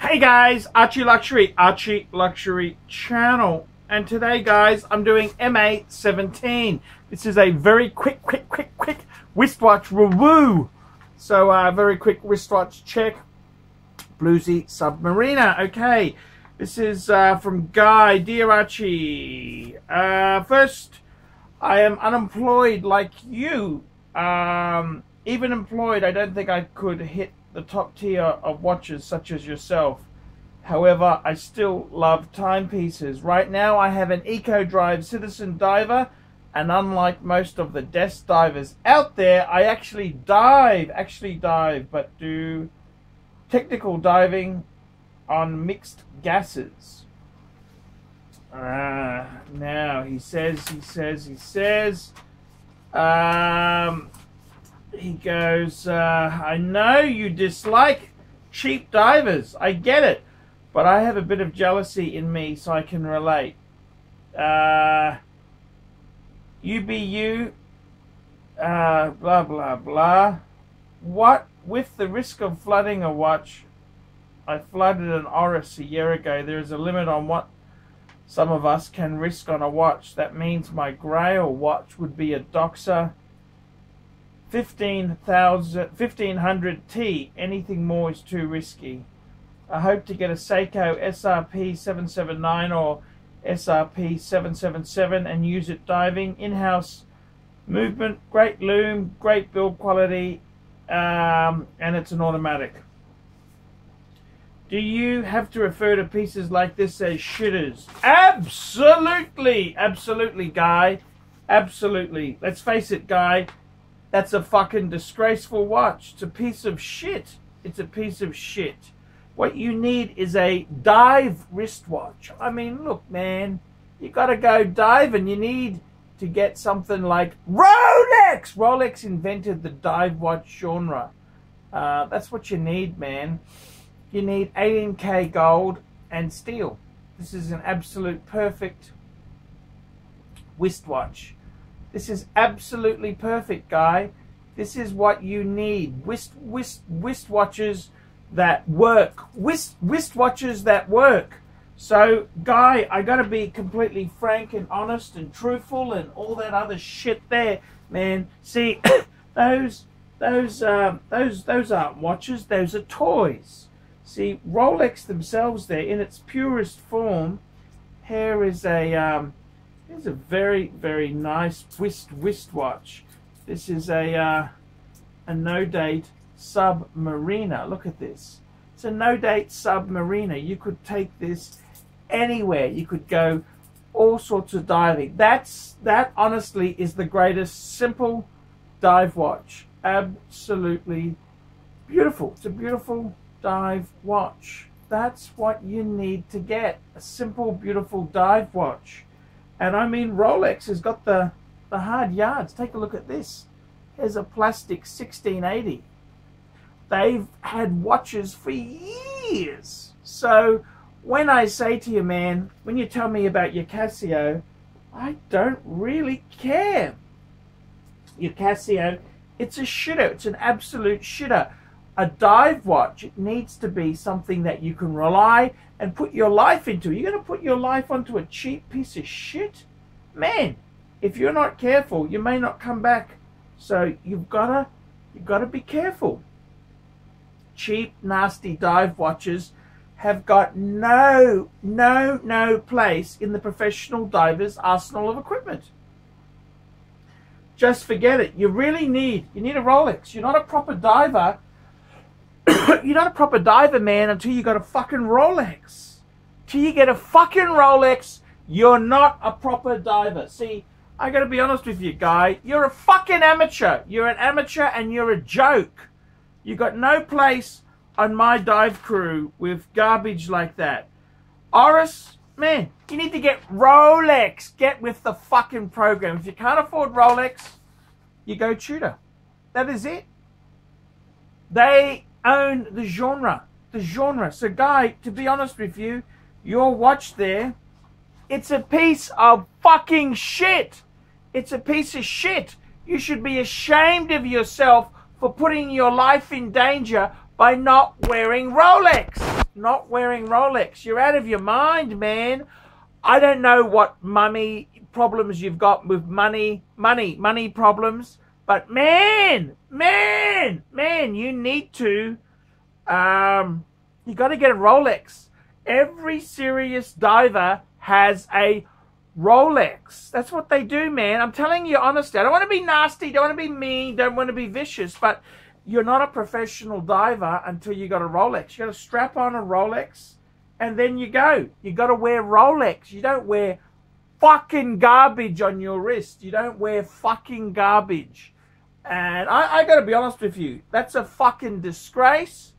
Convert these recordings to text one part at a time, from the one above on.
Hey guys, ArchieLuxury channel, and today guys I'm doing MA17. This is a very quick wristwatch review. So very quick wristwatch check. Bluesy Submariner. Okay, this is from Guy. Dear Archie, first, I am unemployed like you. Even employed, I don't think I could hit the top tier of watches such as yourself. However, I still love timepieces. Right now I have an Eco Drive Citizen diver, and unlike most of the desk divers out there, I actually dive, but do technical diving on mixed gases. Now he says, he goes, I know you dislike cheap divers. I get it. But I have a bit of jealousy in me, so I can relate. You be you. Blah, blah, blah. What? With the risk of flooding a watch, I flooded an Oris a year ago. There is a limit on what some of us can risk on a watch. That means my Grail watch would be a Doxa 1500T. Anything more is too risky. I hope to get a Seiko SRP 779 or SRP 777 and use it diving. In-house movement, great loom, great build quality, and it's an automatic. Do you have to refer to pieces like this as shitters? Absolutely, Guy. Absolutely. Let's face it, Guy. That's a fucking disgraceful watch. It's a piece of shit. It's a piece of shit. What you need is a dive wristwatch. I mean, look, man. You gotta go diving. You need to get something like Rolex. Rolex invented the dive watch genre. That's what you need, man. You need 18K gold and steel. This is an absolute perfect wristwatch. This is absolutely perfect, Guy. This is what you need. Wristwatches that work. Wristwatches that work. So, Guy, I gotta be completely frank and honest and truthful and all that other shit there, man. See, those aren't watches. Those are toys. See, Rolex themselves, there in its purest form. Here is a very nice wristwatch. This is a no-date Submariner. Look at this. It's a no-date Submariner. You could take this anywhere. You could go all sorts of diving. That honestly is the greatest simple dive watch. Absolutely beautiful. It's a beautiful dive watch. That's what you need to get. A simple, beautiful dive watch. And I mean, Rolex has got the hard yards. Take a look at this. Here's a plastic 1680. They've had watches for years. So when I say to you, man, when you tell me about your Casio, I don't really care. Your Casio, it's a shitter. It's an absolute shitter. A dive watch, it needs to be something that you can rely and put your life into. You're going to put your life onto a cheap piece of shit? Man, if you're not careful, you may not come back. So you've got to be careful. Cheap, nasty dive watches have got no place in the professional diver's arsenal of equipment. Just forget it. You need a Rolex. You're not a proper diver. You're not a proper diver, man, until you got a fucking Rolex. Till you get a fucking Rolex, you're not a proper diver. See, I gotta be honest with you, Guy. You're a fucking amateur. You're an amateur and you're a joke. You got no place on my dive crew with garbage like that. Oris, man, you need to get Rolex. Get with the fucking program. If you can't afford Rolex, you go Tudor. That is it. They own the genre. So, Guy, to be honest with you, your watch there, it's a piece of fucking shit. It's a piece of shit. You should be ashamed of yourself for putting your life in danger by not wearing Rolex. not wearing Rolex. You're out of your mind, man. I don't know what money problems you've got with money problems, but man, you need to, you got to get a Rolex. Every serious diver has a Rolex. That's what they do, man. I'm telling you honestly. I don't want to be nasty, don't want to be mean, don't want to be vicious, but you're not a professional diver until you got a Rolex. You got to strap on a Rolex and then you go. You got to wear Rolex. You don't wear fucking garbage on your wrist. You don't wear fucking garbage. And I got to be honest with you. That's a fucking disgrace.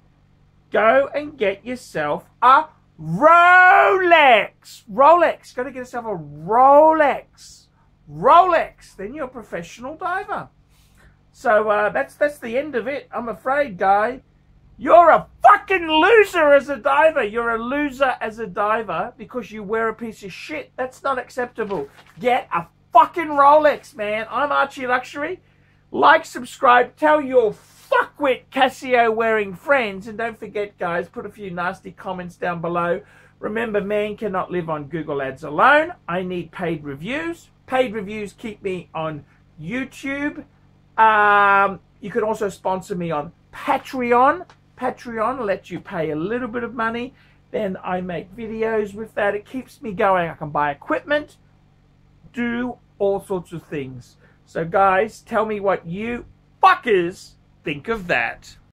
Go and get yourself a Rolex. Rolex. Got to get yourself a Rolex. Rolex. Then you're a professional diver. So that's the end of it. I'm afraid, guy. You're a fucking loser as a diver. You're a loser as a diver because you wear a piece of shit. That's not acceptable. Get a fucking Rolex, man. I'm ArchieLuxury. Like, subscribe, tell your fuckwit Casio wearing friends, and don't forget, guys, put a few nasty comments down below. Remember, man cannot live on Google Ads alone. I need paid reviews. Paid reviews keep me on YouTube. You can also sponsor me on Patreon. Patreon lets you pay a little bit of money. Then I make videos with that. It keeps me going. I can buy equipment, do all sorts of things. So guys, tell me what you fuckers think of that.